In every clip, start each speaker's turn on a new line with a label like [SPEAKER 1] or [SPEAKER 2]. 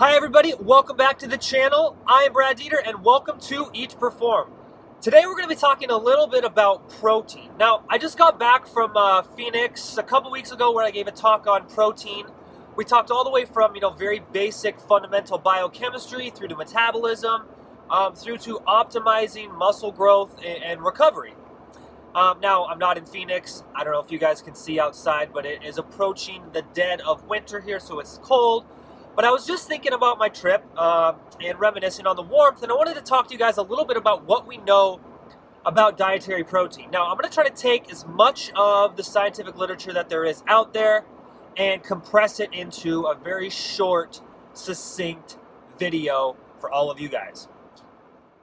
[SPEAKER 1] Hi everybody, welcome back to the channel. I am Brad Dieter and welcome to Eat Perform. Today we're going to be talking a little bit about protein. Now, I just got back from Phoenix a couple weeks ago where I gave a talk on protein. We talked all the way from, very basic fundamental biochemistry through to metabolism, through to optimizing muscle growth and recovery. Now, I'm not in Phoenix. I don't know if you guys can see outside, but it is approaching the dead of winter here, so it's cold. But I was just thinking about my trip and reminiscing on the warmth, and I wanted to talk to you guys a little bit about what we know about dietary protein. Now, I'm going to try to take as much of the scientific literature that there is out there and compress it into a very short, succinct video for all of you guys.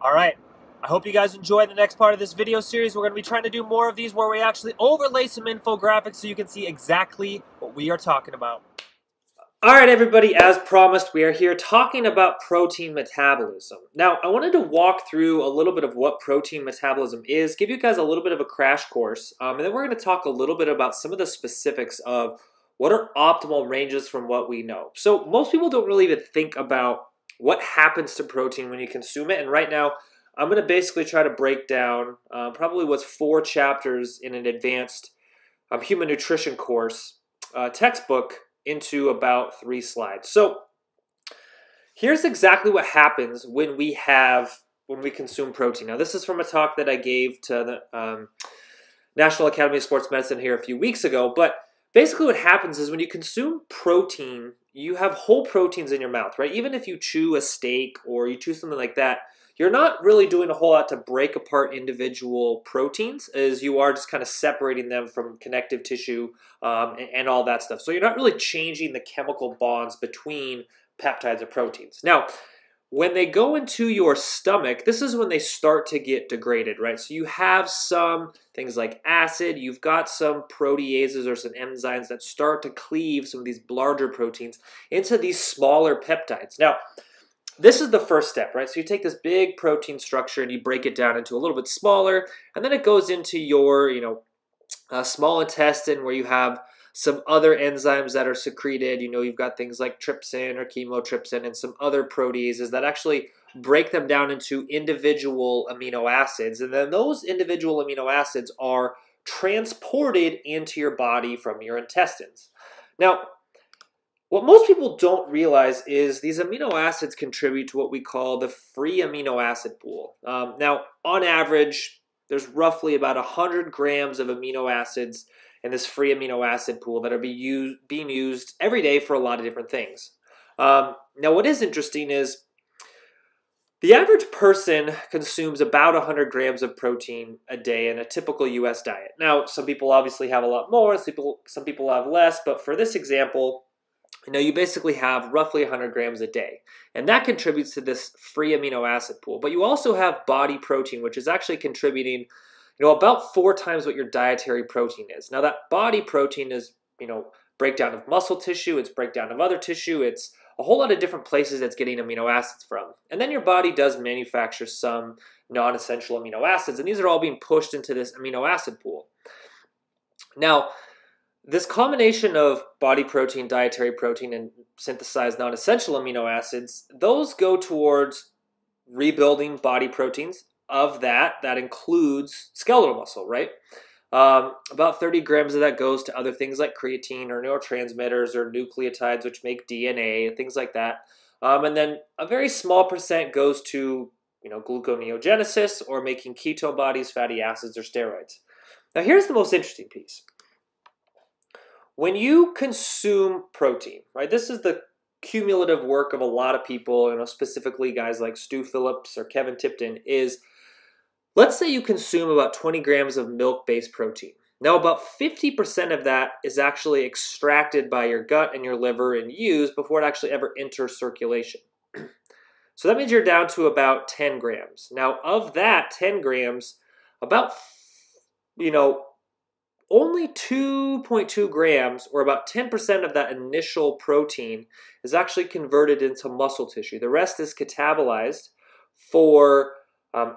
[SPEAKER 1] All right. I hope you guys enjoy the next part of this video series. We're going to be trying to do more of these where we actually overlay some infographics so you can see exactly what we are talking about. All right, everybody, as promised, we are here talking about protein metabolism. Now, I wanted to walk through a little bit of what protein metabolism is, give you guys a little bit of a crash course, and then we're going to talk a little bit about some of the specifics of what are optimal ranges from what we know. So most people don't really even think about what happens to protein when you consume it, and right now, I'm going to basically try to break down probably what's 4 chapters in an advanced human nutrition course textbook into about 3 slides. So here's exactly what happens when we consume protein. Now, this is from a talk that I gave to the National Academy of Sports Medicine here a few weeks ago, but basically what happens is when you consume protein, you have whole proteins in your mouth, right? Even if you chew a steak or you chew something like that, you're not really doing a whole lot to break apart individual proteins, as you are just kind of separating them from connective tissue and all that stuff. So you're not really changing the chemical bonds between peptides or proteins. Now, when they go into your stomach, this is when they start to get degraded, right? So you have some things like acid, you've got some proteases or some enzymes that start to cleave some of these larger proteins into these smaller peptides. Now, this is the first step, right? So you take this big protein structure and you break it down into a little bit smaller, and then it goes into your, small intestine where you have some other enzymes that are secreted. You've got things like trypsin or chymotrypsin and some other proteases that actually break them down into individual amino acids. And then those individual amino acids are transported into your body from your intestines. Now, what most people don't realize is these amino acids contribute to what we call the free amino acid pool. Now, on average, there's roughly about 100 grams of amino acids in this free amino acid pool that are being used every day for a lot of different things. Now, what is interesting is the average person consumes about 100 grams of protein a day in a typical U.S. diet. Now, some people obviously have a lot more, some people have less, but for this example, you basically have roughly 100 grams a day, and that contributes to this free amino acid pool. But you also have body protein, which is actually contributing, about 4 times what your dietary protein is. Now, that body protein is, breakdown of muscle tissue, it's breakdown of other tissue, it's a whole lot of different places it's getting amino acids from. And then your body does manufacture some non-essential amino acids, and these are all being pushed into this amino acid pool. Now, this combination of body protein, dietary protein, and synthesized non-essential amino acids, those go towards rebuilding body proteins. Of that includes skeletal muscle, right? About 30 grams of that goes to other things like creatine or neurotransmitters or nucleotides, which make DNA, things like that. And then a very small percent goes to, gluconeogenesis or making ketone bodies, fatty acids, or steroids. Now, here's the most interesting piece. When you consume protein, right, this is the cumulative work of a lot of people, specifically guys like Stu Phillips or Kevin Tipton, is let's say you consume about 20 grams of milk-based protein. Now, about 50% of that is actually extracted by your gut and your liver and used before it actually ever enters circulation. So that means you're down to about 10 grams. Now, of that 10 grams, about, only 2.2 grams, or about 10% of that initial protein, is actually converted into muscle tissue. The rest is catabolized for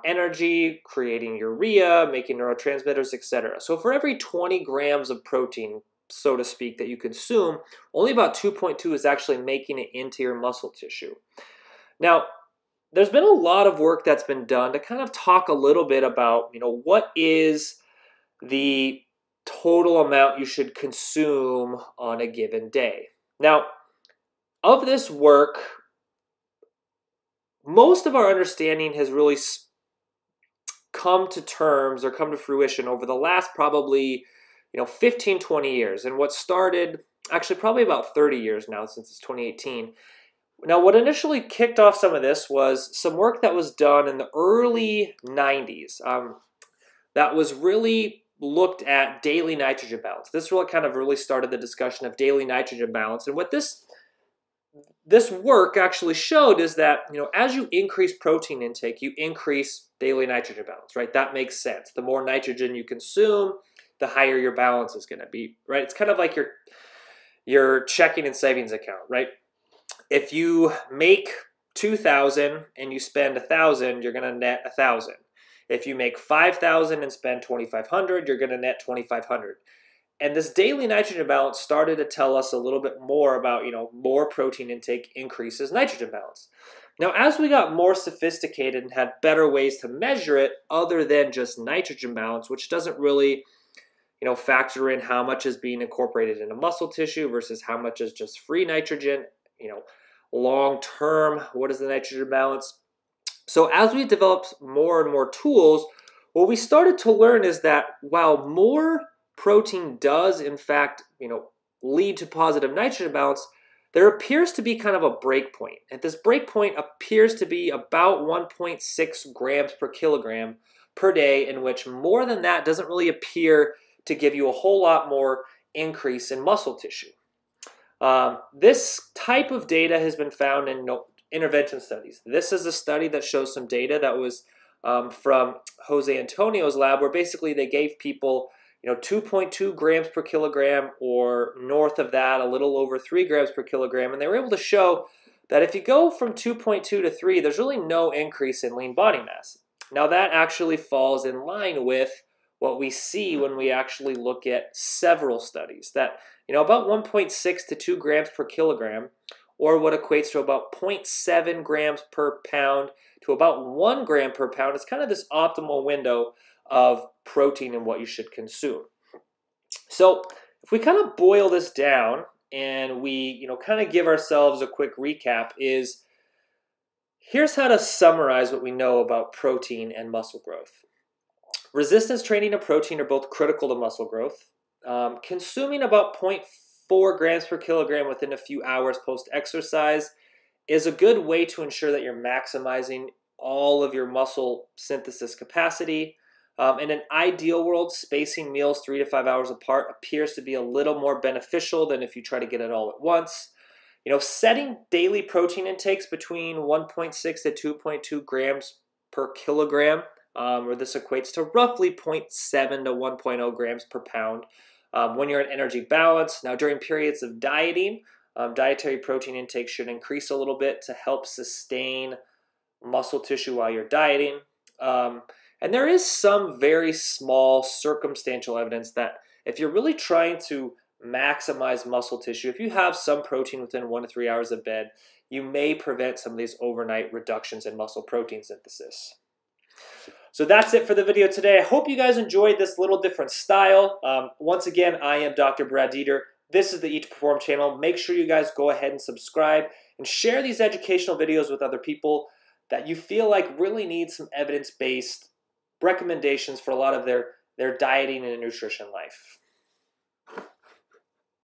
[SPEAKER 1] energy, creating urea, making neurotransmitters, etc. So for every 20 grams of protein, so to speak, that you consume, only about 2.2 is actually making it into your muscle tissue. Now, there's been a lot of work that's been done to kind of talk a little bit about, what is the total amount you should consume on a given day. Now, of this work, most of our understanding has really come to terms or come to fruition over the last probably 15, 20 years. And what started, actually probably about 30 years now since it's 2018. Now, what initially kicked off some of this was some work that was done in the early 90s that was really looked at daily nitrogen balance. This really kind of started the discussion of daily nitrogen balance. And what this work actually showed is that, as you increase protein intake, you increase daily nitrogen balance, right? That makes sense. The more nitrogen you consume, the higher your balance is going to be, right? It's kind of like your checking and savings account, right? If you make 2,000 and you spend 1,000, you're going to net 1,000. If you make 5,000 and spend 2,500, you're going to net 2,500. And this daily nitrogen balance started to tell us a little bit more about, more protein intake increases nitrogen balance. Now, as we got more sophisticated and had better ways to measure it other than just nitrogen balance, which doesn't really, factor in how much is being incorporated into muscle tissue versus how much is just free nitrogen, long term, what is the nitrogen balance? So as we developed more and more tools, what we started to learn is that while more protein does, in fact, lead to positive nitrogen balance, there appears to be kind of a break point. And this break point appears to be about 1.6 grams per kilogram per day, in which more than that doesn't really appear to give you a whole lot more increase in muscle tissue. This type of data has been found in intervention studies. This is a study that shows some data that was from Jose Antonio's lab, where basically they gave people 2.2 grams per kilogram or north of that, a little over 3 grams per kilogram, and they were able to show that if you go from 2.2 to 3, there's really no increase in lean body mass. Now that actually falls in line with what we see when we actually look at several studies, that about 1.6 to 2 grams per kilogram, or what equates to about 0.7 grams per pound to about 1 gram per pound, is kind of this optimal window of protein and what you should consume. So if we kind of boil this down and we kind of give ourselves a quick recap, is here's how to summarize what we know about protein and muscle growth. Resistance training and protein are both critical to muscle growth. Consuming about 0.4 grams per kilogram within a few hours post-exercise is a good way to ensure that you're maximizing all of your muscle synthesis capacity. In an ideal world, spacing meals 3 to 5 hours apart appears to be a little more beneficial than if you try to get it all at once. Setting daily protein intakes between 1.6 to 2.2 grams per kilogram, where this equates to roughly 0.7 to 1.0 grams per pound when you're in energy balance. Now, during periods of dieting, dietary protein intake should increase a little bit to help sustain muscle tissue while you're dieting. And there is some very small circumstantial evidence that if you're really trying to maximize muscle tissue, if you have some protein within 1 to 3 hours of bed, you may prevent some of these overnight reductions in muscle protein synthesis. So that's it for the video today. I hope you guys enjoyed this little different style. Once again, I am Dr. Brad Dieter. This is the Eat to Perform channel. Make sure you guys go ahead and subscribe and share these educational videos with other people that you feel like really need some evidence-based recommendations for a lot of their dieting and nutrition life.